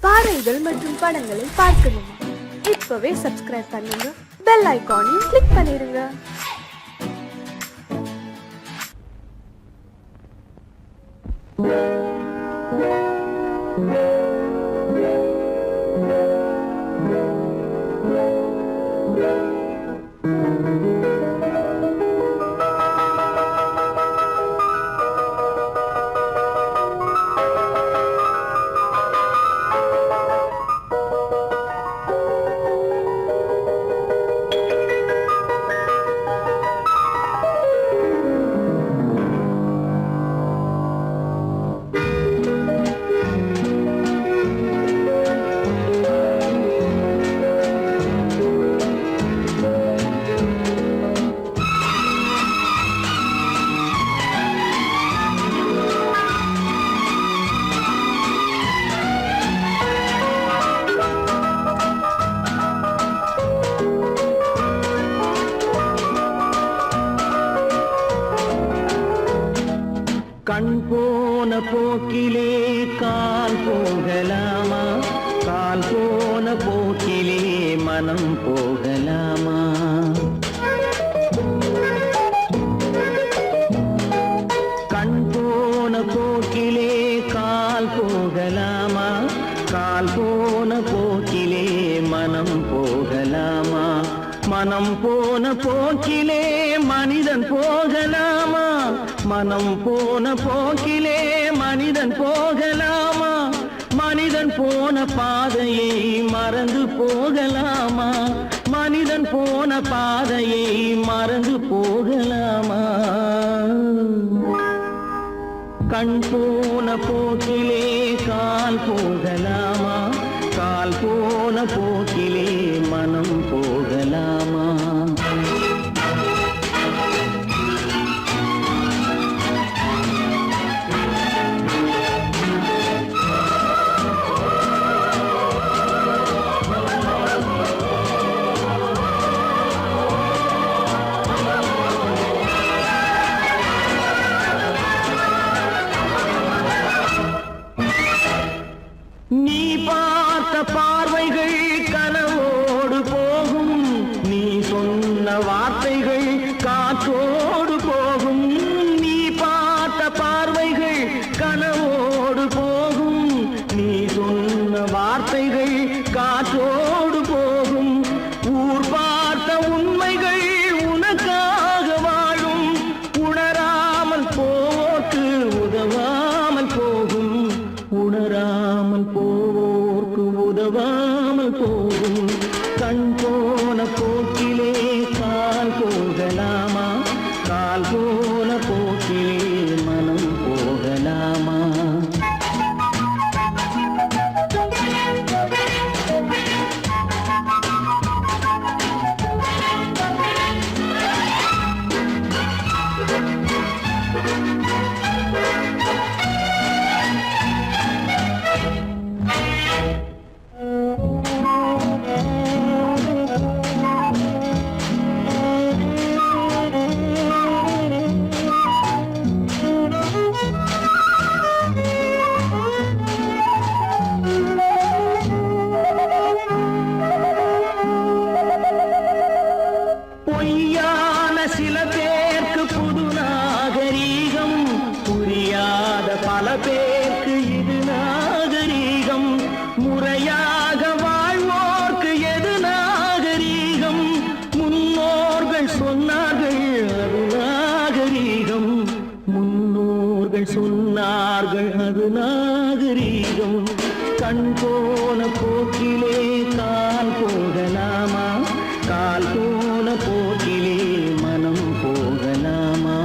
பாடல்கள் மற்றும் படங்களை பார்க்கணுமா? இப்பவே சப்ஸ்கிரைப் பண்ணுங்க, பெல் ஐகானையும் கிளிக் பண்ணிருங்க. கண் போன போக்கிலே கால் போகலாமா? கால் போன போக்கிலே மனம் போகலாமா? கண் போன போக்கிலே கால் போகலாமா? கால் போன போக்கிலே மனம் போகலாமா? மனம் போன போக்கிலே மனிதன் போகலாமா? மனம் போன போக்கிலே மனிதன் போகலாமா? மனிதன் போன பாதையை மறந்து போகலாமா? மனிதன் போன பாதையை மறந்து போகலாமா? கண் போன போக்கிலே கால் போகலாமா? கால் போன போக்கிலே மனம் போகலாமா? நீ பார்த்த பார்வைகள் கனவோடு போகும், நீ சொன்ன வார்த்தைகள் காற்றோடு போகும். நீ பார்த்த பார்வைகள் கனவோடு போகும், நீ சொன்ன வார்த்தைகள் காற்றோடு போகும். ஊர் பார்த்த உண்மைகள் உனக்காக வாழும், உணராமல் போக்கு உதவாமல் போகும். உணராமல் போவோர்க்கு உதவாமல் போகும். கண் போன போக்கிலே கால் போகலாமா? கால் போன போக்கிலே மனம் போகலாமா? பொய்யான சில பேருக்கு புது நாகரீகம், புரியாத பல பேருக்கு இது நாகரீகம். முறையாக வாழ்வோர்க்கு எது நாகரீகம்? முன்னோர்கள் சொன்னார்கள் அது நாகரீகம். முன்னோர்கள் சொன்னார்கள் அது நாகரீகம். கண் போன போக்கிலே கால் போகலாமா? கால் போன போக்கிலே மனம் போகலாமா?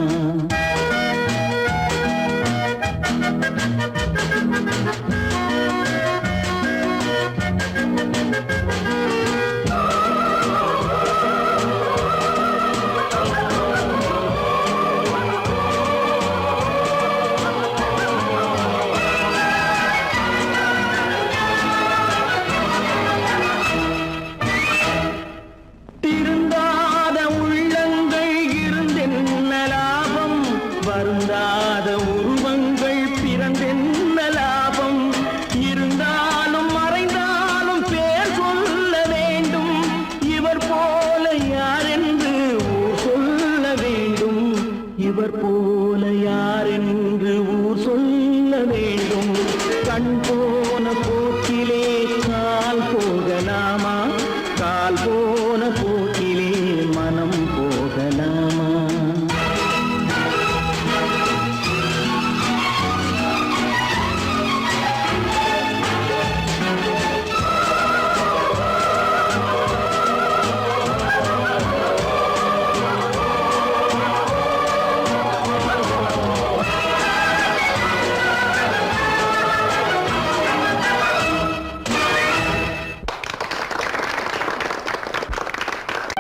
திருந்த போக்கிலே கால் போகலாமா, கால் போன போக்கிலே மனம் போகலாமா?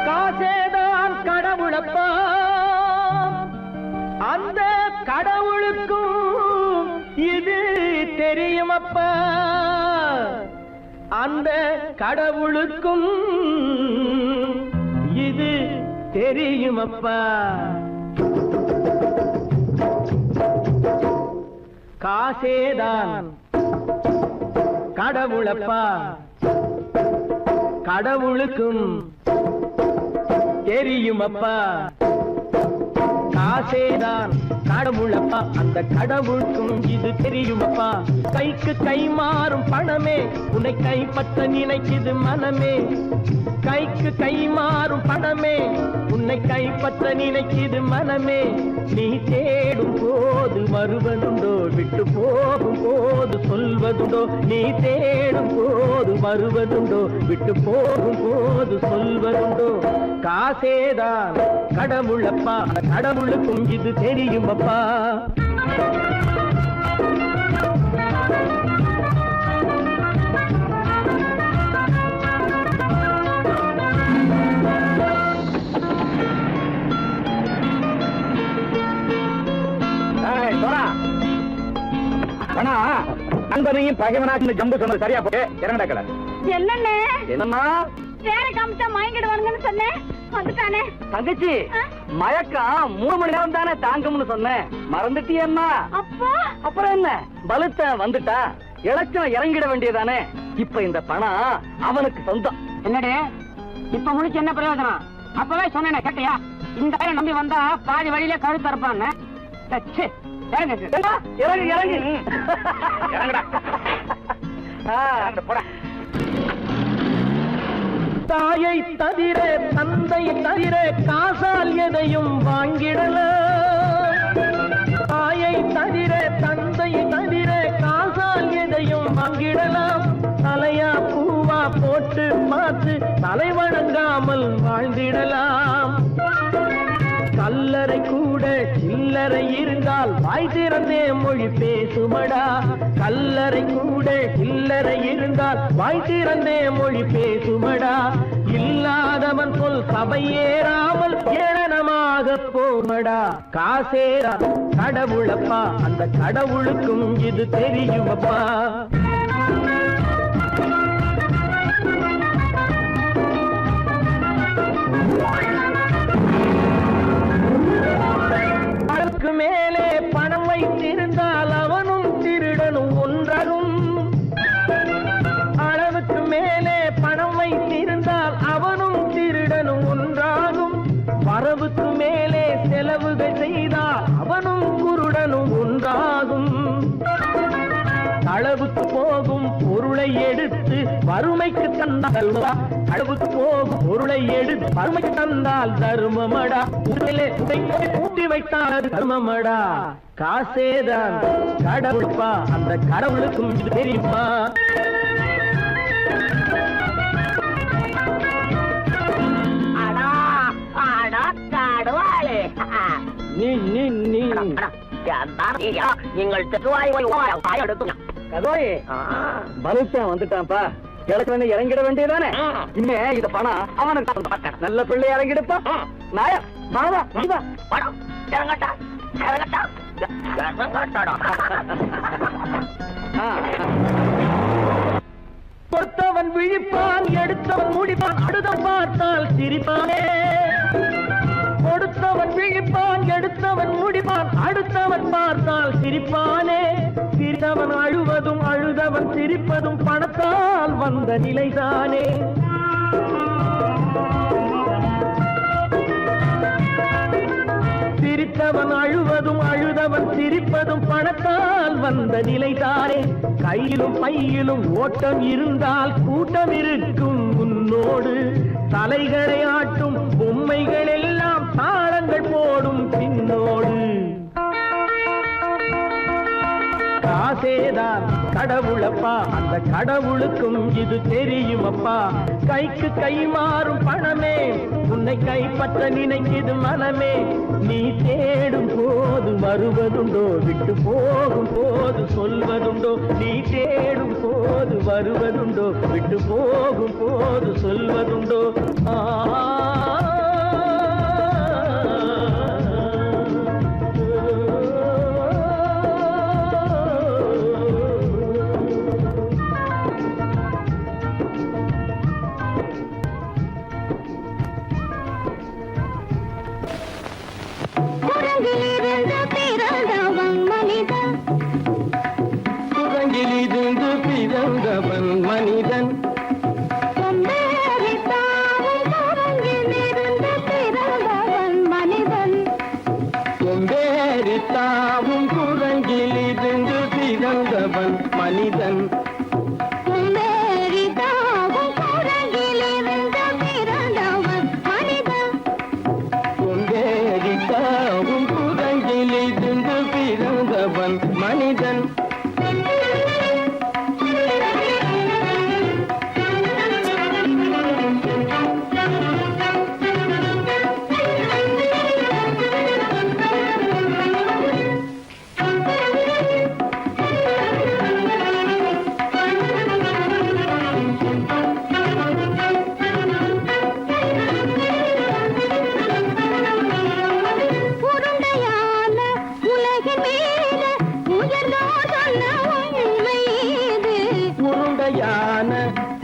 காசேதான் கடவுளப்பா, அந்த கடவுளுக்கும் இது தெரியுமப்பா, அந்த கடவுளுக்கும் இது தெரியுமப்பா. காசேதான் கடவுளப்பா, கடவுளுக்கும் தெரியுமப்பா. காசேதான் கடவுளப்பா, அந்த கடவுளுக்கும் இது தெரியுமப்பா. கைக்கு கை மாறும் பணமே உன்னை கைப்பற்ற நினைக்குது மனமே, கைக்கு கை மாறும் பணமே உன்னை கைப்பற்ற நினைக்குது மனமே. நீ தேடும் போது வருவதுண்டோ, விட்டு போகும் போது சொல்வதுண்டோ, நீ தேடும் போது வருவதுண்டோ, விட்டு போகும் போது சொல்வதுண்டோ. காசேதான் கடவுளப்பா, கடவுளுக்கும் இது தெரியுமப்பா. நண்பனையும் பகைவனாக்கு ஜம்பு சொன்னது சரியா போய் இறங்கடா கடை. என்னண்ணே என்னம்மா வேற காமிச்சா மயங்கிடுவானுங்கன்னு சொன்னேன், வந்துட்டானே. தங்கச்சி, மயக்கம் 3 மணி நேரம் தானே தாங்கும்னு சொன்னேன், மறந்துட்டியம்மா? அப்பா அப்புறம் என்ன, பலுத்த வந்துட்டா இலச்சம் இறங்கிட வேண்டியதானே. இப்ப இந்த பணம் அவனுக்கு சொந்தம். என்னடே இப்ப முடிச்சு என்ன பிரயோஜனம்? அப்பவே சொன்னேன் கேட்டியா? இந்த ஆயிரம் நம்பி வந்தா பாதி வழியில கழுத்து இருப்பான்னு. இறங்கு இறங்கு இறங்குடா. தாயை தவிர தந்தை தவிர காசால் எதையும் வாங்கிடலாம், தாயை தவிர தந்தை தவிர காசால் எதையும் வாங்கிடலாம். தலையா பூவா போட்டு பார்த்து தலை வணங்காமல் வாழ்ந்திடலாம். கல்லறை கூட சில்லறை இருந்தால் வாய் திறந்தே மொழி பேசுமடா, கல்லறை கூட சில்லறை இருந்தால் வாய் திறந்தே மொழி பேசுமடா. இல்லாதவன் சொல் சபையேறாமல் ஏளனமாக போமடா. காசேரா கடவுளப்பா, அந்த கடவுளுக்கும் இது தெரியுமப்பா. அளவுக்கு மேலே பணம் வைத்திருந்தால் அவனும் திருடனும் ஒன்றாகும், அளவுக்கு மேலே பணம் வைத்திருந்தால் அவனும் திருடனும் ஒன்றாகும். வரவுக்கு மேலே செலவுகள் செய்தால் அவனும் குருடனும் ஒன்றாகும். அளவுக்கு போகும் பொருளை எடுத்து வறுமைக்கு தந்தால், அளவுக்கு போகும் பொருளை எடுத்து வறுமைக்கு தந்தால் தர்மமடா, ஊட்டி வைத்தால் தர்மமடா. காசேதான் கடவுள்பா, அந்த கடவுளுக்கும் இது தெரியுமா? நீ நீ நீ நீங்கள் பலுத்தான் வந்துட்டான்ப்பா, கிழக்கு இறங்கிட வேண்டியதானே. இனிமே இந்த பணம் அவனுக்கு நல்ல பிள்ளை இறங்கிடுப்பா. நாயா பணம் இறங்கட்டா இறங்கட்டா. கொடுத்தவன் விழிப்பான், எடுத்தவன் முடிப்பான், அடுத்தவன் பார்த்தால் சிரிப்பானே. கொடுத்தவன் விழிப்பான், எடுத்தவன் முடிப்பான், அடுத்தவன் பார்த்தால் சிரிப்பானே. சிரித்தவன் அழுவதும் அழுதவன் சிரிப்பதும் பணத்தால் வந்த நிலைதானே. சிரித்தவன் அழுவதும் அழுதவன் சிரிப்பதும் பணத்தால் வந்த நிலைதானே. கையிலும் பையிலும் ஓட்டம் இருந்தால் கூட்டம் இருக்கும் உன்னோடு. தலைகளை ஆட்டும் பொம்மைகள் எல்லாம் தாளங்கள் போடும் பின்னோடு. காசேதான் கடவுளப்பா, அந்த கடவுளுக்கும் இது தெரியுமப்பா. கைக்கு கை மாறும் பணமே உன்னை கைப்பற்ற நினைக்குது மனமே. நீ தேடும் போது வருவதுண்டோ, விட்டு போகும் போது சொல்வதுண்டோ. நீ தேடும் போது வருவதுண்டோ, விட்டு போகும் போது சொல்வதுண்டோ. குரங்கிலிருந்து பிறந்தவன் மனிதன். கொம்பேறித்தாவும் குரங்கிலிருந்து பிறந்தவன் மனிதன். கொம்பேறித்தாவும் குரங்கிலிருந்து பிறந்தவன் மனிதன்.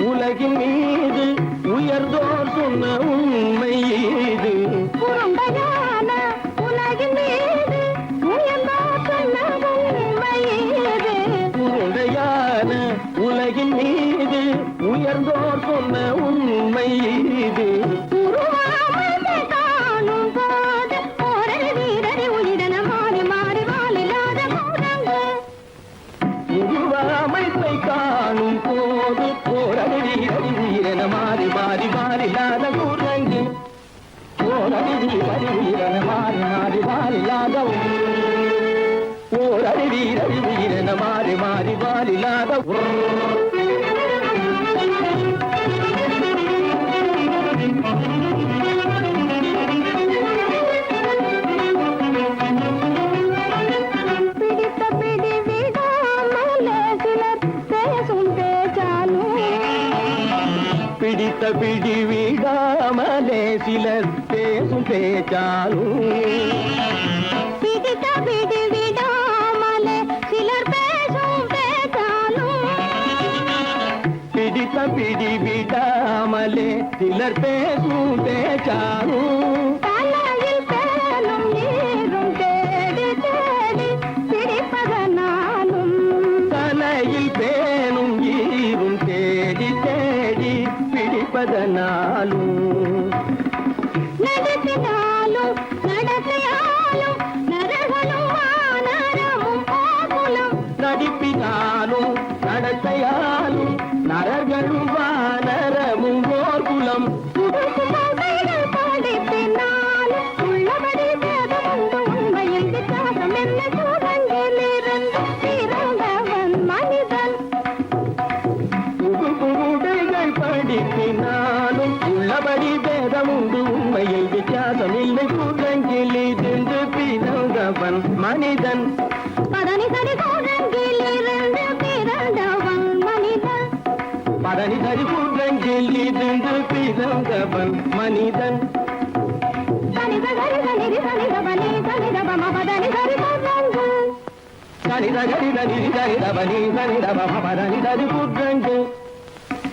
உலகின் மீது உயர்ந்தோர் சொன்ன உண்மை இது. உருண்டையான உலகின் மீது உயர்ந்தோர் சொன்ன உண்மை இது. உருண்டையான உலகின் மீது உயர்ந்தோர் சொன்ன உண்மை இது. உருவாமை காணும் போது ஒரு வீரரை உயிரென மாறி மாறி வாழில்லாத குரங்கு. உருவாமைப்பை காணும் போது போரடி வீரடி வீரன மாறி மாறி மாறில்லாத குரங்கு. போரடி வீரடி வீரன மாறி மாறி மாறில்லாத போரடி வீரடி வீரன மாறி மாறி மாறில்லாத. பிடித்த பிடி விடாமலே சிலர் பேசும் பேச்சாலும். பிடித்த பிடி விடாமலே சிலர் பேசும் பேச்சாலும். பிடித்த பிடி விடாமலே சிலர் பேசும் பேச்சாலும். தலையில் பேலும் நீரும் தேடி தேடி பிடிப்பதனாலும். தலையில் பேணும் ஈரும் தேடி தேடி பிடிப்பதனாலும். நடத்தினாலும் நடத்தையாலும் நரகனும் வானரமும் ஆகுலம். நடிப்பினாலும் நடத்தையாலும் நரர்களும் வானரமும் ஓர்குலம். புதுமைகள் படிப்பினாலும் உள்ளபடி வேதமுண்டு உண்மையில் வித்தியாசம் என்ன சூழங்கிலிருந்து பிறந்தவன் மனிதன். புதுமைகள் படிப்பினாலும் உள்ளபடி வேதமுண்டு உண்மையில் வித்தியாசம் இல்லை. குரங்கிலிருந்து பிறந்தவன் மனிதன். பதனி சரி சூழங்கிலிருந்து பிறந்தவன் மனிதன். பதனி சரி குரங்கிலிருந்து பிறந்தவன் மனிதன். சனித சரி சனிதி சனிதபனி சனிதபம பதனி சரி குரங்கு. சனித கரித நிதி சரிதபனி சரிதபம பதனி சரி குரங்கு.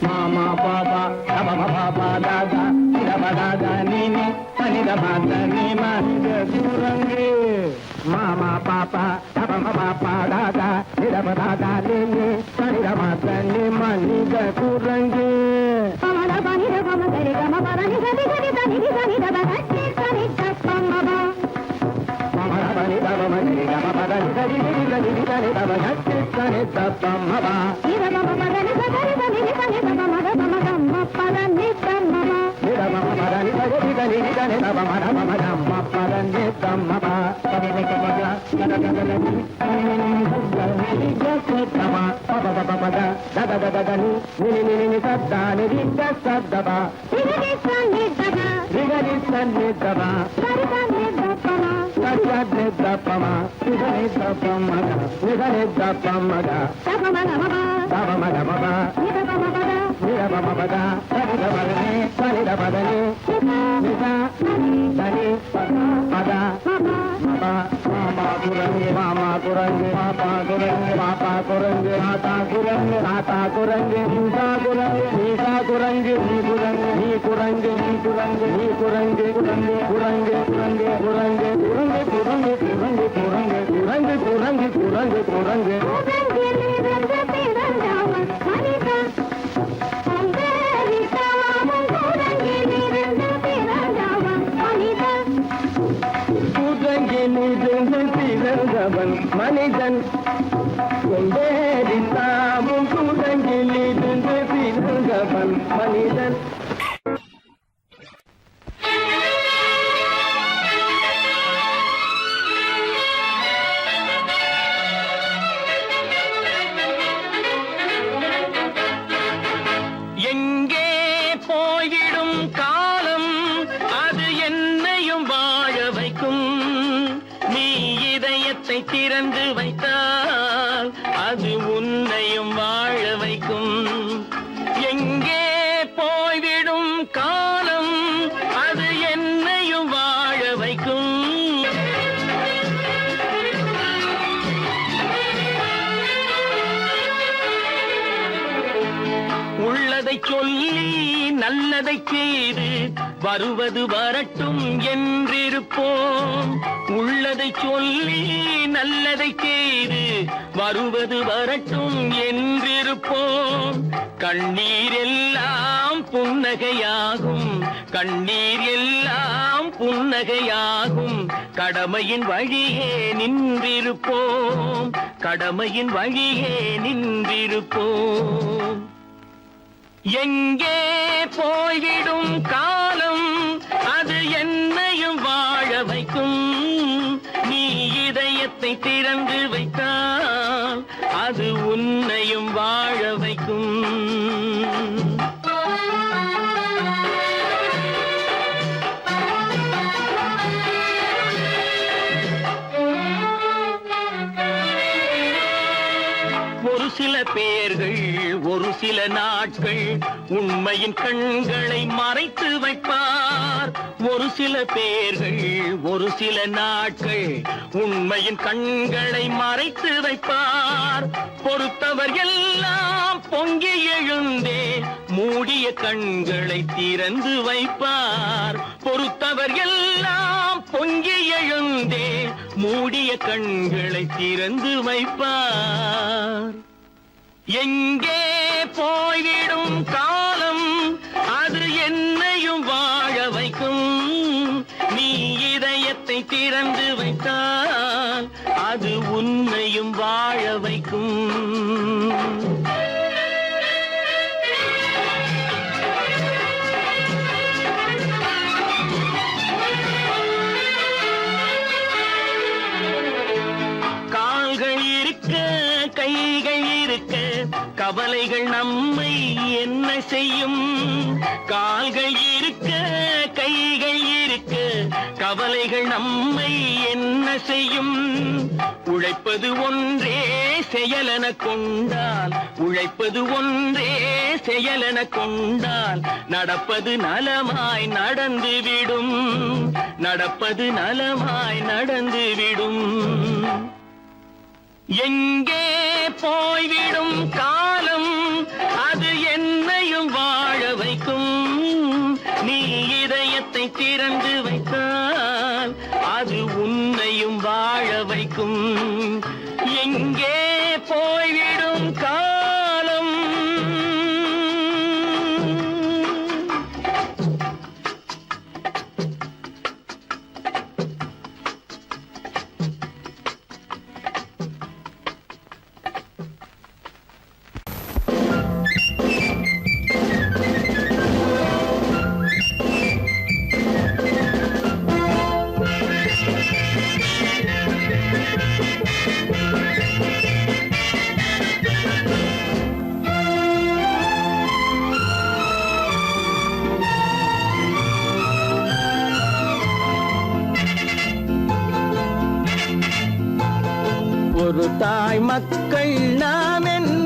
மாமா பாபா தபம பாபா தாதா இதப தாதா நீனி சனிதப தனி மனித குரங்கு. மாமா பாப்பா தபம பாப்பா தாதா இதப தாதா நீனி சனிதப தனி மனித குரங்கு. பமத பனித பம சரி கம பதனி சரி சரி சனிதி சனிதப சனி சனி தப்பமப. பமத பனி தபம சரி கம பதனி గరి గరి గరి గరి దవ గట్టి సని దప్ప మమ నిరమ మదని సగరి దని సని దమ మద మమ గమ్మ పదని దమ్మ నిరమ మదని గరి గరి గరి దవ మద మమ గమ్మ పదని దమ్మ పద పద పద గద గద గని ని గసతమ పద పద పద దద దద గని ని సద్ద ని గసదబ నిరని సని దబ రిగని సని దబ సరి సని దప్పమ సరి దప్పమ నిగని దప్పమగ నిగని దప్పమగ దబ మగ మగ దబ మగ మగ నిరమ మగ నిరమ మగ సరి దబ గని సరి దబ గని నిస దని పద పద మమ మామా కురంగి మామా కురంగి పాపా కురంగి పాపా కురంగి రాతా కురంగి రాతా కురంగి నీసా కురంగి నీసా కురంగి నీ కురంగి నీ కురంగి నీ కురంగి నీ కురంగి కురంగి కురంగి కురంగి కురంగి కురంగి కురంగి కురంగి కురంగి కురంగి కురంగి కురంగి కురంగి కురంగి నిరంజ తిరంజావ మనిక అందరి తాము కురంగి నిరంజ తిరంజావ మనిక குரங்கி நீதன் திறந்தவன் மனிதன் கொண்டேறி தாமும் குரங்கி நீதன் திறந்தவன் மனிதன் எங்கே போய்விடும் காலம் அது என்னையும் வாழ வைக்கும் நீ இதயத்தை திறந்து வைத்தால் அது உன்னையும் வாழ வைக்கும் எங்கே போய்விடும் காலம் அது என்னையும் வாழ வைக்கும் உள்ளதை சொல்லி நல்லதை செய்து வருவது வரட்டும் என்றிருப்போம் உள்ளதை சொல்லி நல்லதை செய்து வருவது வரட்டும் என்றிருப்போம் கண்ணீர் எல்லாம் புன்னகையாகும் கண்ணீர் எல்லாம் புன்னகையாகும் கடமையின் வழியே நின்றிருப்போம் கடமையின் வழியே நின்றிருப்போம் எங்கே போய்விடும் காலம் அது என்னையும் வாழ வைக்கும் நீ இதயத்தை திறந்து வைத்தால் அது உன்னையும் வாழ வைக்கும் ஒரு சில பேர்கள் ஒரு சில நாட்கள் உண்மையின் கண்களை மறைத்து வைப்பார் ஒரு சில பேர்கள் ஒரு சில நாட்கள் உண்மையின் கண்களை மறைத்து வைப்பார் பொறுத்தவர் எல்லாம் பொங்கி எழுந்தே மூடிய கண்களை திறந்து வைப்பார் பொறுத்தவர் எல்லாம் பொங்கி எழுந்தே மூடிய கண்களை திறந்து வைப்பார் எங்கே போய்விடும் காலம் அது என்னையும் வாழ வைக்கும் நீ இதயத்தை திறந்து வைத்தால் அது உன்னையும் வாழ வைக்கும் கால்கள் இருக்க கைகள் இருக்க கவலைகள் நம்மை என்ன செய்யும் கால்கள் இருக்க கைகள் இருக்க கவலைகள் நம்மை என்ன செய்யும் உழைப்பது ஒன்றே செயலென கொண்டால் உழைப்பது ஒன்றே செயலென கொண்டால் நடப்பது நலமாய் நடந்துவிடும் நடப்பது நலமாய் நடந்துவிடும் எங்கே போய்விடும் காலம் அது என்னையும் வாழ வைக்கும் நீ இதயத்தை திறந்து வைத்தால் அது உன்னையும் வாழ வைக்கும் எங்கே போய்விடும் காலம் தாய் மக்கள் நாம் என்போம்,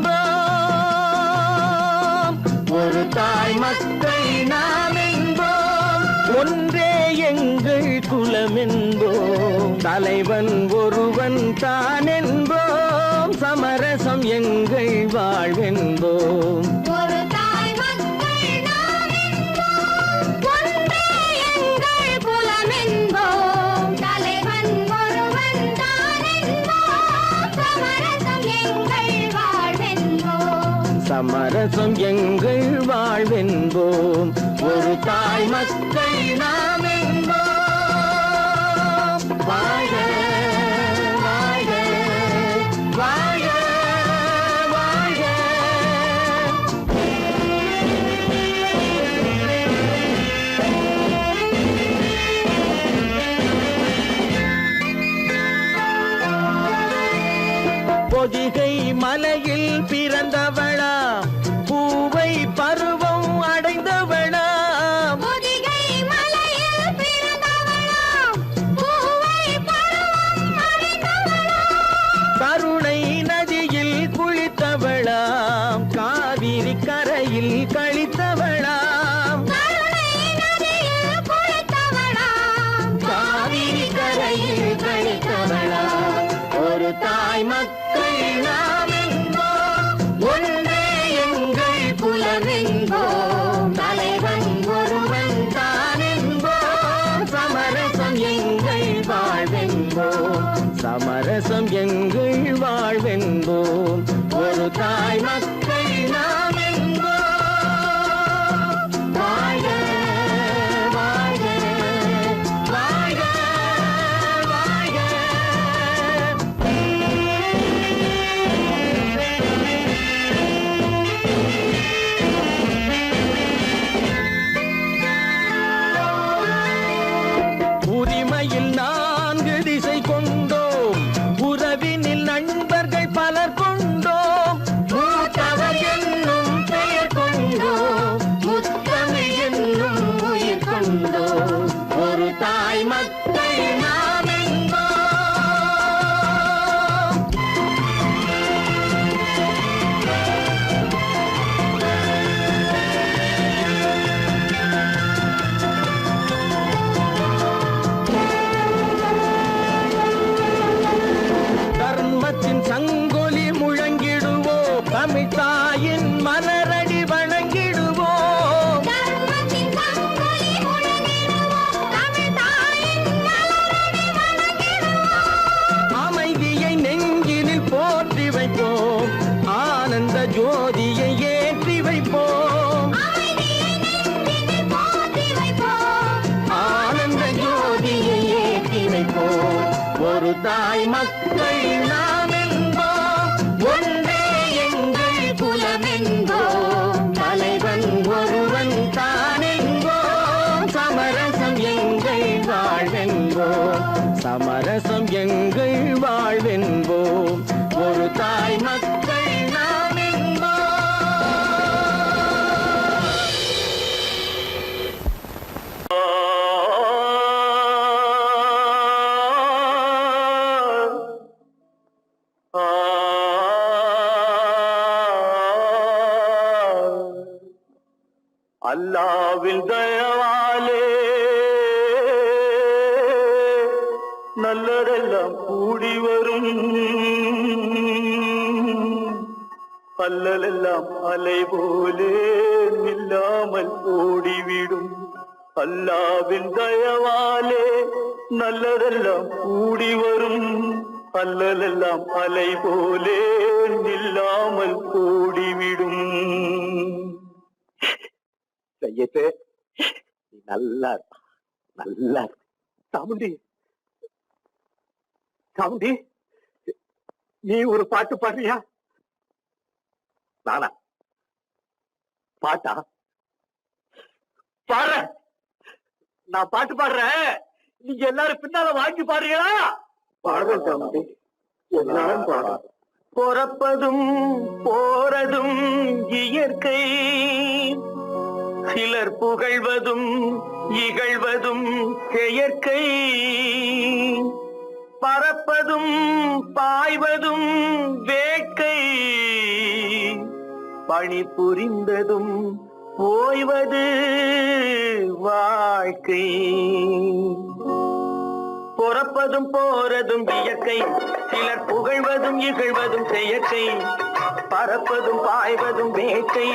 ஒரு தாய் மக்கள் நாம் என்போம், ஒன்றே எங்கள் குலம் என்போம், தலைவன் ஒருவன் தான் என்போம், சமரசம் எங்கள் வாழ்வென்போம். ஒரு தாய் மக்கள் நாம் என்போம், ஒன்றே எங்கள் குலம் என்போம், தலைவன் ஒருவன் தான் என்போம், சமரசம் எங்கள் வாழ்வென்போம். சமரசம் எங்கள் வாழ்வென்போம், ஒரு தாய் மக்கள் நாம் என்போம். வாழ்க வாழ்க வாழ்க வாழ்க. பொதிகை மலையில் பிறந்தவளா, பூவை பருவம் அடைந்தவளா, பொதிகை மலையில் பிறந்தவளாம், பூவை பருவம் அடைந்தவளாம், கருணை நதியில் குளித்தவளாம், காவிரி கரையில் கழித்தவளாம், கருணை நதியில் குளித்தவளாம், காவிரி கரையில் கழித்தவளாம். ஒரு தாய் மக்கள் நாம் என்போம், ஒன்றே எங்கள் குலம் என்போம், தலைவன் ஒருவன் தான் என்போம், சமரசம் எங்கள் வாழ்வென்போம், சமரசம் எங்கள் வாழ்வென்போம், ஒரு தாய் மக்கள் நாம் என்போம். வாழ்க வாழ்க வாழ்க வாழ்க. உரிமையில் 4 திசை கொண்டோம், உறவினில் நண்பர்கள் பலர் கொண்டோம், மூத்தவர் என்னும் பெயர் கொண்டோம், முத்தமிழ் என்னும் உயிர் கொண்டோம், ஒரு தாய் மக்கள் நாம் என்போம். தர்மத்தின் சங்கொலி முழங்கிடுவோம், தமிழ் தாயின் மலரடி வணங்கிடுவோம், தர்மத்தின் சங்கொலி முழங்கிடுவோம், தமிழ் தாயின் மலரடி வணங்கிடுவோம், அமைதியை நெஞ்சினில் போற்றி வைப்போம், ஆனந்த ஜோதியை ஏற்றி வைப்போம், அமைதியை நெஞ்சினில் போற்றி வைப்போம், ஆனந்த ஜோதியை ஏற்றி வைப்போம், ஒரு தாய் மக்கள் நாம் என்போம், ஒன்றே எங்கள் குலம் என்போம், தலைவன் ஒருவன் தான் என்போம், சமரசம் எங்கள் வாழ்வென்போம், சமரசம் எங்கள் வாழ்வென்போம், ஒரு தாய் மக்கள் நாம் அல்லாவின் தயவாலே நல்லதெல்லாம் கூடி வரும், அல்லலெல்லாம் அலை போலே நில்லாமல் ஓடிவிடும், அல்லாவின் தயவாலே நல்லதெல்லாம் கூடி வரும், அல்லலெல்லாம் அலை போலே நில்லாமல் ஓடிவிடும். செய்யத்து நீ நல்லா இருப்பா, நல்லா இருப்பா. சாமுண்டி சாமுண்டி, நீ ஒரு பாட்டு பாடுறியா? நானா பாட்டா பாடுற? நான் பாட்டு பாடுறேன், நீங்க எல்லாரும் பின்னால வாங்கி பாடுறீங்களா? பாடுறேன் சாமுண்டி, எல்லாரும் பாடு. பிறப்பதும் போறதும் இயற்கை, சிலர் புகழ்வதும் இகழ்வதும் செயற்கை, பறப்பதும் பாய்வதும் வேட்கை, பணி புரிந்ததும் ஓய்வது வாழ்க்கை. பொறப்பதும் போறதும் இயற்கை, சிலர் புகழ்வதும் இகழ்வதும் செயற்கை. பறப்பதும் பாய்வதும் வேட்கை,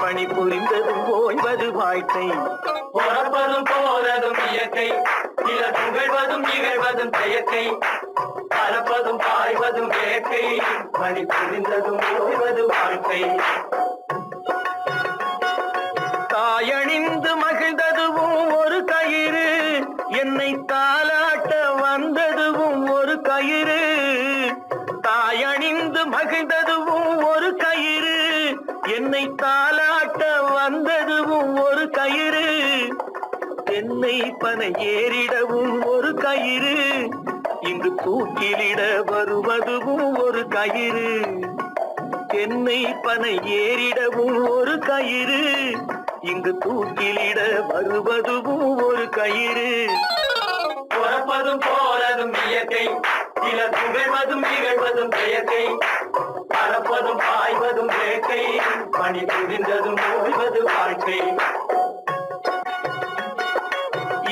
பணி புரிந்ததும் ஓய்வது வாழ்க்கை. பொறப்பதும் போறதும் இயற்கை, சிலர் புகழ்வதும் இகழ்வதும் செயற்கை. பறப்பதும் பாய்வதும் வேட்கை, பணி புரிந்ததும் ஓய்வது வாழ்க்கை. தாயணிந்து மகிழ்ந்ததுவும் ஒரு கயிறு, என்னை தாலாட்ட வந்ததுவும் ஒரு கயிறு. தாயணிந்து மகிழ்ந்ததுவும் ஒரு கயிறு, என்னை தாலாட்ட வந்ததுவும் ஒரு கயிறு. தென்னை பனை ஏறிடவும் ஒரு கயிறு, இங்கு தூக்கிலிட வருவதுவும் ஒரு கயிறு. தென்னை பனை ஏறிடவும் ஒரு கயிறு, இங்கு தூக்கிலிட வருவதுவும் ஒரு கயிறு. பொறப்பதும் போறதும் இயற்கை, சிலர் புகழ்வதும் இகழ்வதும் செயற்கை. பறப்பதும் பாய்வதும் வேட்கை, பணி புரிந்ததும் ஓய்வது வாழ்க்கை.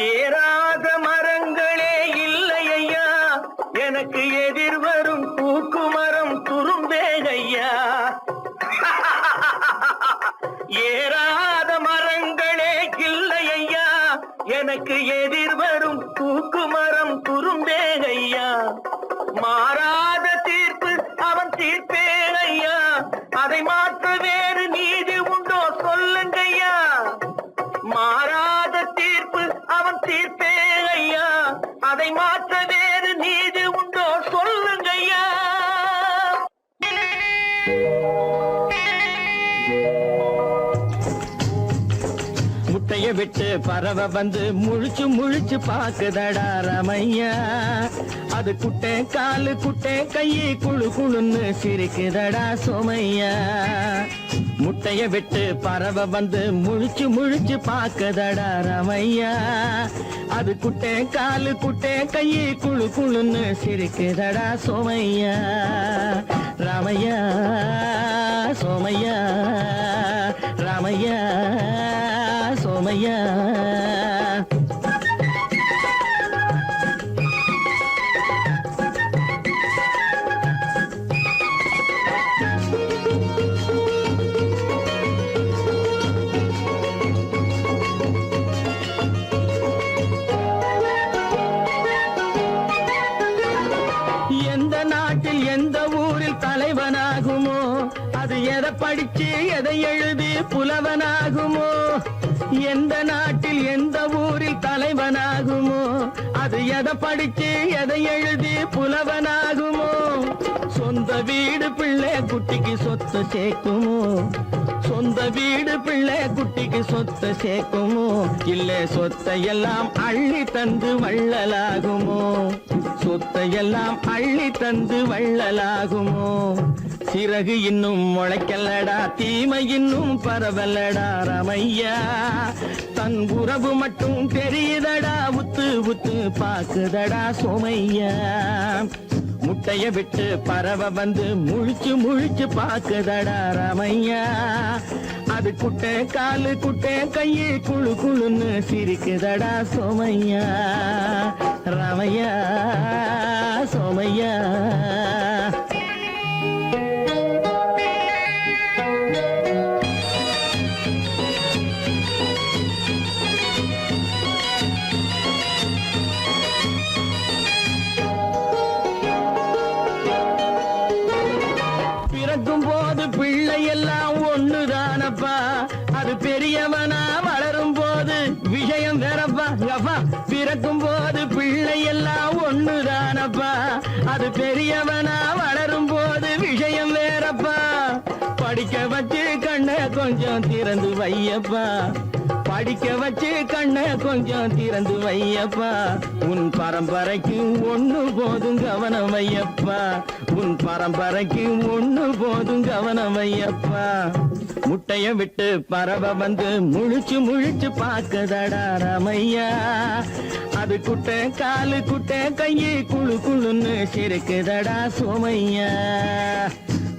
ஏறாத மரங்களே இல்லை ஐயா, எனக்கு எதிர் வரும் பூக்குமரம் துரும்பே ஐயா. ஏறாத மரங்களே இல்லை ஐயா, எனக்கு எதிர் வரும் பூக்குமரம் துரும்பே ஐயா. மாறாத தீர்ப்பு அவன் தீர்ப்பே ஐயா, அதை மாற்ற வேறு நீதி உண்டோ சொல்லுங்கய்யா. மாறாத தீர்ப்பு அவன் தீர்ப்பே ஐயா, அதை மாற்ற வேறு நீதி உண்டோ சொல்லுங்கய்யா. முட்டைய விட்டு பறவை வந்து முழிச்சு முழிச்சு பாக்குதடா ரமையா. அது குட்டை காலு குட்டை கையை குழு குழுன்னு சிரிக்குதடா சோமையா. முட்டைய விட்டு பறவை வந்து முழிச்சு முழிச்சு பாக்குதடா ரமையா. அது குட்டை காலு குட்டை கையை குழு குழுன்னு சிரிக்குதடா சோமையா. ராமையா சோமையா, ராமையா சோமையா. எந்த நாட்டில் எந்த ஊரில் தலைவனாகுமோ, அது எதை படிச்சு எதை எழுதி புலவனாகுமோ. எந்த நாட்டில் எந்த ஊரில் தலைவனாகுமோ, அது எதை படிச்சு எதை எழுதி புலவனாகுமோ. சொந்த வீடு பிள்ளை குட்டிக்கு சொத்து சேர்க்குமோ, சொந்த வீடு பிள்ளை குட்டிக்கு சொத்து சேர்க்குமோ. இல்ல சொத்தையெல்லாம் அள்ளி தந்து வள்ளலாகுமோ, சொத்தையெல்லாம் அள்ளி தந்து வள்ளலாகுமோ. சிறகு இன்னும் முளைக்கல்லடா, தீமை இன்னும் பரவலடா ரமையா. தன் உறவு மட்டும் தெரியுதடா, உத்து உத்து பாக்குதடா சோமையா. முட்டைய விட்டு பறவை வந்து முழிச்சு முழிச்சு பாக்குதடா ரமையா. அது குட்டை காலு குட்டை கையை குழு குழுன்னு சிரிக்குதடா சோமையா. ரமையா சோமையா. பிறக்கும் போது பிள்ளை எல்லாம் ஒண்ணுதானப்பா, அது பெரியவனா வளரும் போது விஷயம் வேறப்பா. பிறக்கும் போது பிள்ளை எல்லாம் ஒண்ணுதானப்பா, அது பெரியவனா வளரும் போது விஷயம் வேறப்பா. படிக்க வச்சு கண்ணை கொஞ்சம் திறந்து வையப்பா, படிக்க வச்சு கண்ணை கொஞ்சம் திறந்து வையப்பா. உன் பரம்பரைக்கு ஒண்ணு போதும் கவனம் வையப்பா, உன் பரம்பரைக்கு ஒண்ணு போதும் கவனம் வையப்பா. முட்டைய விட்டு பறவை வந்து முழிச்சு முழிச்சு பாக்குதடா ராமையா. அது குட்டை காலு குட்டை கையை குழு குழுன்னு சிரிக்குதடா சோமையா.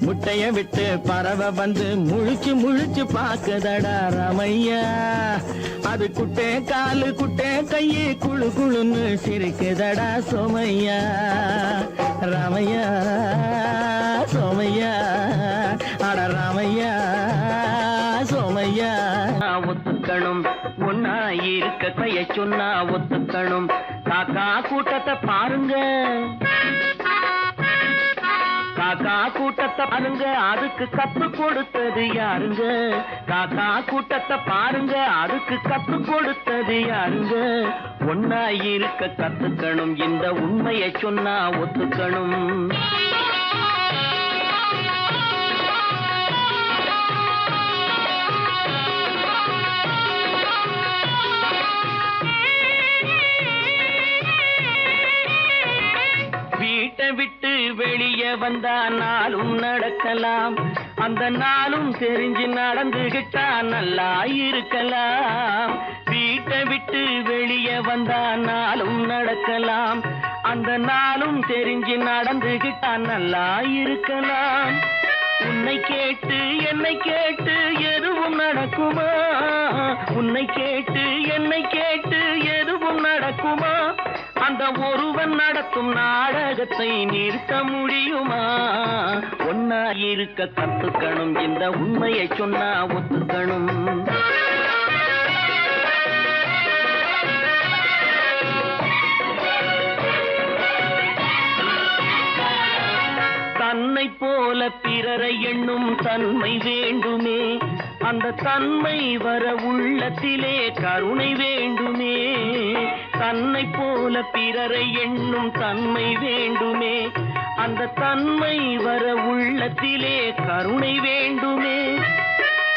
முட்டைய விட்டு பறவை வந்து முழிச்சு முழிச்சு பாக்குதடா ராமையா. அது குட்டை காலு குட்டை கையை குழு குழுன்னு சிரிக்குதடா சோமையா. ராமையா சோமையா அட ராமையா சோமையா. ஒத்துக்கணும் ஒன்னா இருக்க கைய சொன்னா ஒத்துக்கணும். காக்கா கூட்டத்தை பாருங்க, காக்கா கூட்டத்தை பாருங்க, அதுக்கு கத்து கொடுத்தது யாருங்க? காக்கா கூட்டத்தை பாருங்க, அதுக்கு கத்து கொடுத்தது யாருங்க? ஒன்னா இருக்க கத்துக்கணும், இந்த உண்மையை சொன்னா ஒத்துக்கணும். வீட்டை விட்டு வெளியே வந்தா நாளும் நடக்கலாம், அந்த நாளும் தெரிஞ்சு நடந்துகிட்டா நல்லா இருக்கலாம். வீட்டை விட்டு வெளியே வந்தா நாளும் நடக்கலாம், அந்த நாளும் தெரிஞ்சு நடந்துகிட்டா நல்லா இருக்கலாம். உன்னை கேட்டு என்னை கேட்டு எதுவும் நடக்குமா? உன்னை கேட்டு என்னை கேட்டு எதுவும் நடக்குமா? அந்த ஒருவன் நடத்தும் நாடகத்தை நிறுத்த முடியுமா? ஒன்னா இருக்க கத்துக்கணும், இந்த உண்மையை சொன்னா ஒத்துக்கணும். தன்னை போல பிறரை எண்ணும் தன்மை வேண்டுமே, அந்த தன்மை வர உள்ளத்திலே கருணை வேண்டுமே. தன்னை போல பிறரை எண்ணும் தன்மை வேண்டுமே, அந்த தன்மை வர உள்ளத்திலே கருணை வேண்டுமே.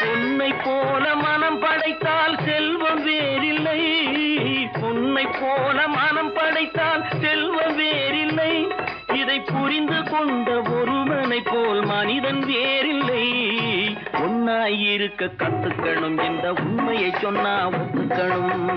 பொன்னை போல மனம் படைத்தால் செல்வம் வேறில்லை, பொன்னை போல மனம் படைத்தால் செல்வம் வேறில்லை. இதை புரிந்து கொண்ட ஒருவனை போல் மனிதன் வேறில்லை. ஒன்னாயிருக்க கத்துக்கணும், இந்த உண்மையை சொன்னா ஒத்துக்கணும்.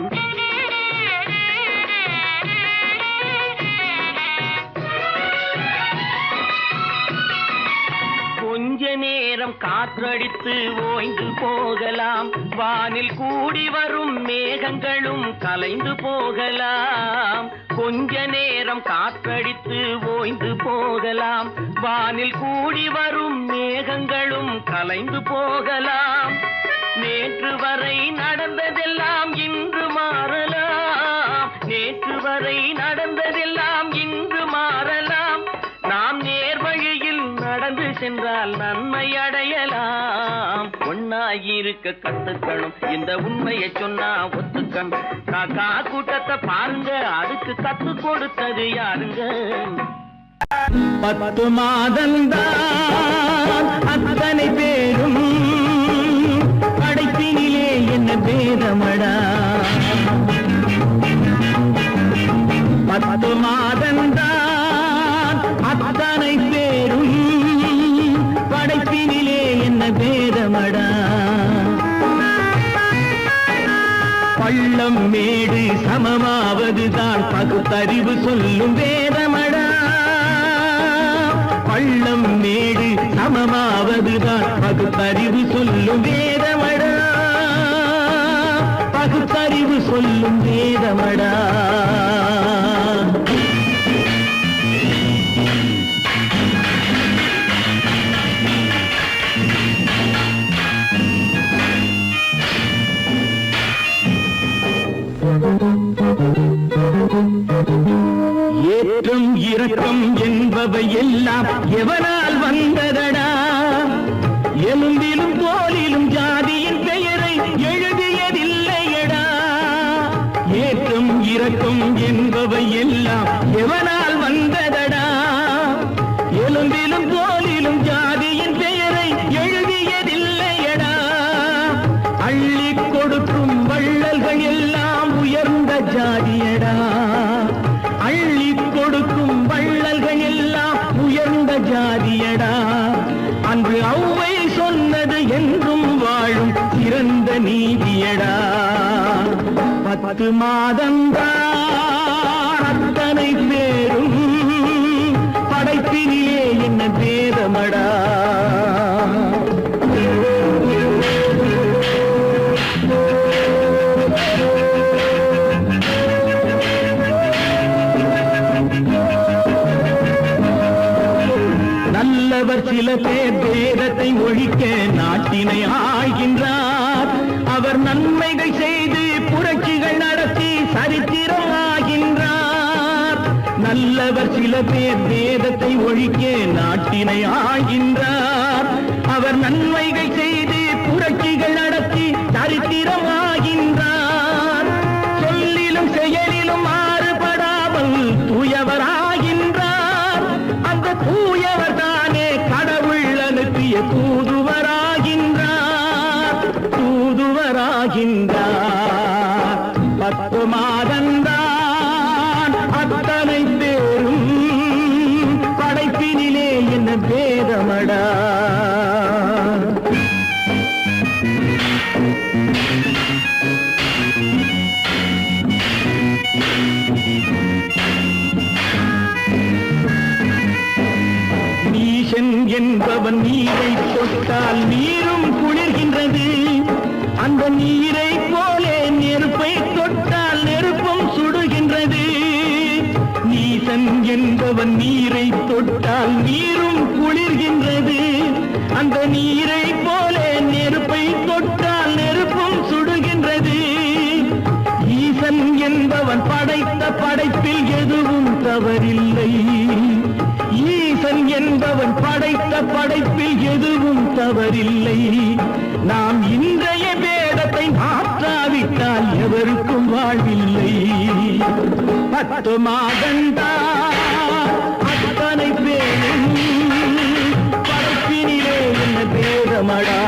கொஞ்ச நேரம் காற்றடித்து ஓய்ந்து போகலாம், வானில் கூடி வரும் மேகங்களும் கலைந்து போகலாம். கொஞ்ச நேரம் காற்றடித்து ஓய்ந்து போகலாம், வானில் கூடி வரும் மேகங்களும் கலைந்து போகலாம். நேற்று வரை நடந்ததெல்லாம் இன்று மாறலாம், நேற்று வரை நடந்ததெல்லாம் இன்று மாறலாம். நாம் நேர்வழியில் நடந்து சென்றால் நன்மை அடையலாம். ஒன்னாயிருக்க கத்துக்கணும், இந்த உண்மையை சொன்னா ஒத்துக்கணும். காக்கா கூட்டத்தை பாருங்க, அதுக்கு கத்து கொடுத்தது யாருங்க? 10 மாதம்தான் அத்தனை பேரும் படைப்பினிலே என்ன பேதமடா. 10 மாதம்தான் அத்தனை பேரும் படைப்பினிலே என்ன பேதமடா. பள்ளம் மேடு சமமாவதுதான் பகுத்தறிவு சொல்லும் வேதமடா. பள்ளம் மேடு சமமாவதுதான் பகுத்தறிவு சொல்லும் வேதமடா. பகுத்தறிவு சொல்லும் வேதமடா. ஏற்றம் இரக்கம் என்பவை எல்லாம் எவனால் வந்ததடா? எலும்பிலும் தோலிலும் ஜாதியின் பெயரை எழுதியதில்லையடா. ஏற்றம் இரக்கம் என்பவை எல்லாம் எவனால் வந்ததடா? எலும்பிலும் தோலிலும் ஜாதியின் பெயரை எழுதியதில்லையடா. அள்ளி கொடுக்கும் வள்ளல்கள் எல்லாம் உயர்ந்த ஜாதியடா. அள்ளி கொடுக்கும் வள்ளல்கள் எல்லாம் உயர்ந்த ஜாதியடா. அன்று ஔவை சொன்னது என்றும் நீதியடா 10 மாதந்தான் அத்தனை பேரும் படைப்பினிலே என்ன பேதமடா நல்லவர் சில பேர் வேதத்தை ஒழிக்க நாட்டினை ஆள்கின்றார் அவர் நன்மைகள் செய்து புரட்சிகள் நடத்தி சரித்திரம் ஆகின்றார் நல்லவர் சில பேர் வேதத்தை ஒழிக்க நாட்டினை ஆள்கின்றார் அவர் நன்மைகள் செய்து புரட்சிகள் நடத்தி சரித்திரம் ஆகின்றார் சொல்லிலும் செயலிலும் மாறுபடாமல் தூயவராகின்றார் அந்த தூயவர் தானே கடவுள் அனுப்பிய தூதுவராகின்றார் 10 மாதந்தான் அத்தனை பேரும் படைப்பினிலே என்ன பேதமடா நீசன் என்பவன் நீரை தொட்டால் நீரும் குளிர்கின்றது அந்த நீரை போலே நெருப்பை தொட்டால் நெருப்பும் சுடுகின்றது நீசன் என்பவன் நீரை தொட்டால் நீரும் குளிர்கின்றது அந்த நீரை போலே நெருப்பை தொட்டால் நெருப்பும் சுடுகின்றது ஈசன் என்பவன் படைத்த படைப்பில் எதுவும் தவறில்லை ஈசன் என்பவன் படைத்த படைப்பில் எதுவும் தவறில்லை நாம் இன்றைய வேதத்தை மாற்றாவிட்டால் எவருக்கும் வாழ்வில்லை 10 மாதந்தான் அத்தனை பேரும் படைப்பினிலே என்ன பேதமடா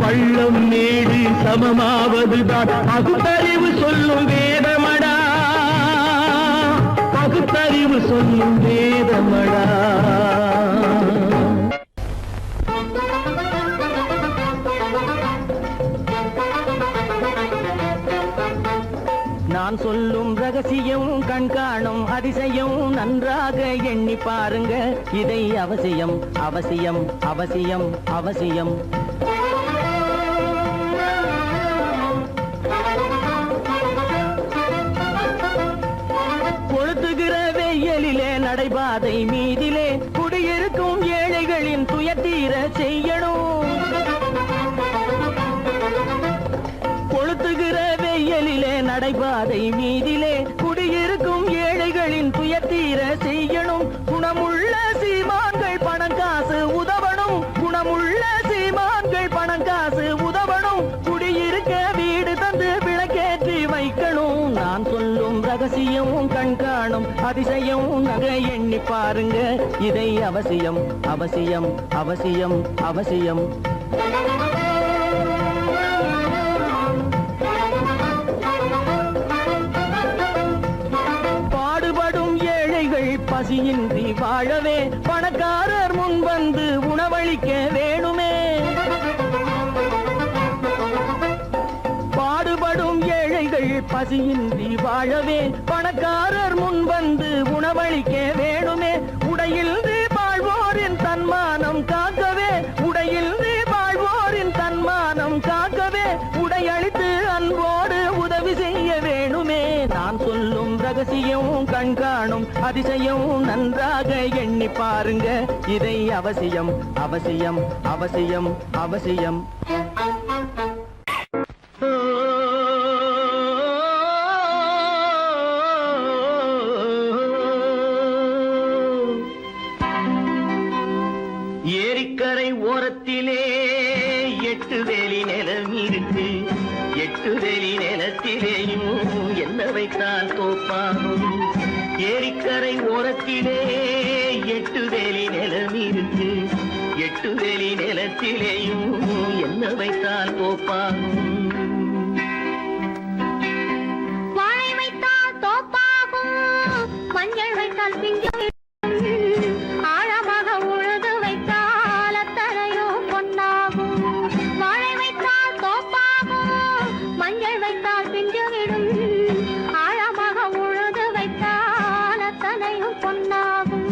பள்ளம் மேடு சமமாவதுதான் பகுத்தறிவு சொல்லும் வேதமடா பகுத்தறிவு சொல்லும் வேதமடா நான் சொல்லும் ரகசியம் கண்காணும் அதிசயம் நன்றாக எண்ணி பாருங்க இதை அவசியம் அவசியம் அவசியம் அவசியம் கொளுத்துகிற வெயிலிலே நடைபாதை மீதிலே குடியிருக்கும் ஏழைகளின் துயத்தீர செய்யணும் கொளுத்துகிற வெயிலிலே நடைபாதை மீதிலே குடியிருக்கும் ஏழைகளின் துயத்தீர செய்யணும் குணமுள்ள சீமான்கள் பணம் காசு உதவணும் குணமுள்ள சீமான்கள் பணம் காசு உதவணும் குடியிருக்க வீடு தந்து விளக்கேற்றி வைக்கணும் நான் சொல்லும் ரகசியம் கண்காணும் அதிசயம் நகை எண்ணி பாருங்க இதை அவசியம் அவசியம் அவசியம் அவசியம் பசியின்றி வாழவே பணக்காரர் முன் வந்து உணவளிக்க வேணுமே பாடுபடும் ஏழைகள் பசியின்றி வாழவே பணக்காரர் முன் வந்து உணவளிக்க வேணுமே உடையில் வாழ்வோரின் தன்மானம் காக்கவே உடையில் வாழ்வோரின் தன்மானம் காக்கவே உடையளித்து அன்போடு உதவி செய்ய வேணுமே நான் சொல்லும் ரகசியம் கண்காணும் அதிசயம் நன்றாக எண்ணி பாருங்க இதை அவசியம் அவசியம் அவசியம் அவசியம் ஏரிக்கரை ஓரத்திலே 8 வேலி நிலம் இருக்கு 8 வேலி நிலத்திலேயும் என்ன வைத்தால் தோப்பாகும் ஏரிக்கரை ஓரத்திலே 8 வேலி நிலம் இருக்கு 8 வேலி நிலத்திலேயும் என்ன வைத்தால் தோப்பாகும் வாழை வைத்தால் தோப்பாகும் மஞ்சள் வைத்தால் பிஞ்சு ஆழமாக உழுது வைத்தால் அத்தனையோ பொன்னாகும் வாழை வைத்தால் தோப்பாகும் வைத்தால் பிஞ்சுவிடும் ஆழமாக உழுது வைத்தால் அத்தனையும் பொன்னாகும்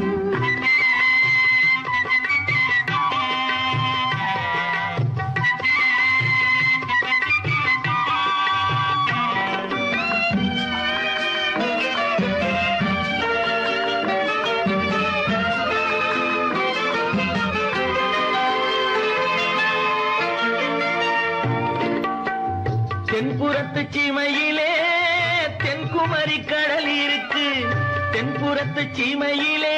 தென்புறத்து சீமையிலே தென்குமரி கடல் இருக்கு. தென்புறத்து சீமையிலே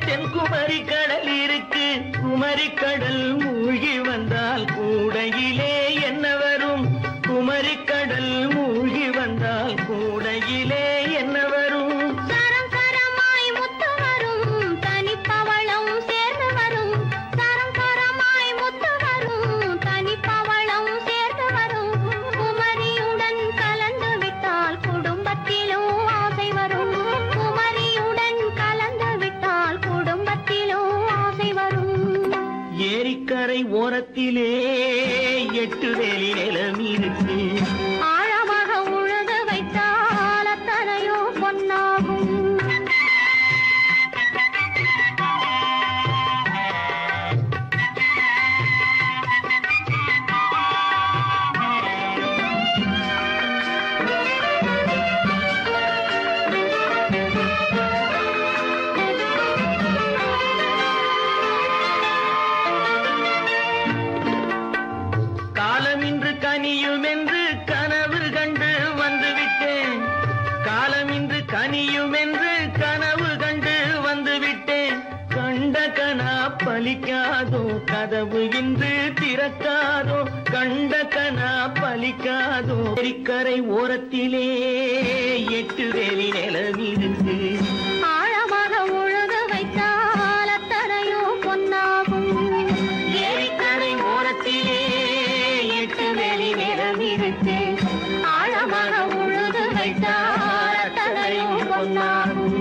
தென்குமரி கடல் இருக்கு. குமரி கடல் மூழ்கி வந்தால் கூடையிலே என்ன வரும்? குமரி கடல் மூழ்கி வந்தால் கூடையிலே என்ன வரும்? சரம் சரமாய் முத்து வரும் தனிப்பவளம் சேர்ந்து வரும் சரம் சரமாய் முத்து வரும் தனிப்பவளம் சேர்ந்து வரும் குமரியுடன் கலந்து விட்டால் குடும்பத்திலும் ஆசை வரும் குமரியுடன் கலந்து விட்டால் குடும்பத்திலும் ஆசை வரும் ஏரிக்கரை ஓரத்திலே 8 வேலி நிலம் இருக்கு. ஆழமாக உழுது வைத்தால் அத்தனையோ பொன்னாகும் காலம் இன்று கனியும் என்று கனவு கண்டு வந்துவிட்டேன். காலம் இன்று கனியும் என்று கனவு கண்டு வந்துவிட்டேன். கண்ட கனா பலிக்காதோ கதவு இன்று திறக்காதோ கண்ட கனா பலிக்காதோ. ஏரிக்கரை ஓரத்திலே 8 வேலி நிலம் இருக்கு. ஆழமாக உழுது வைத்தால் அத்தனையோ பொன்னாகும் ஏரிக்கரை ஓரத்திலே 8 வேலி நிலம் இருக்கு. ஆழமாக உழுது வைத்தால் அத்தனையோ பொன்னாகும்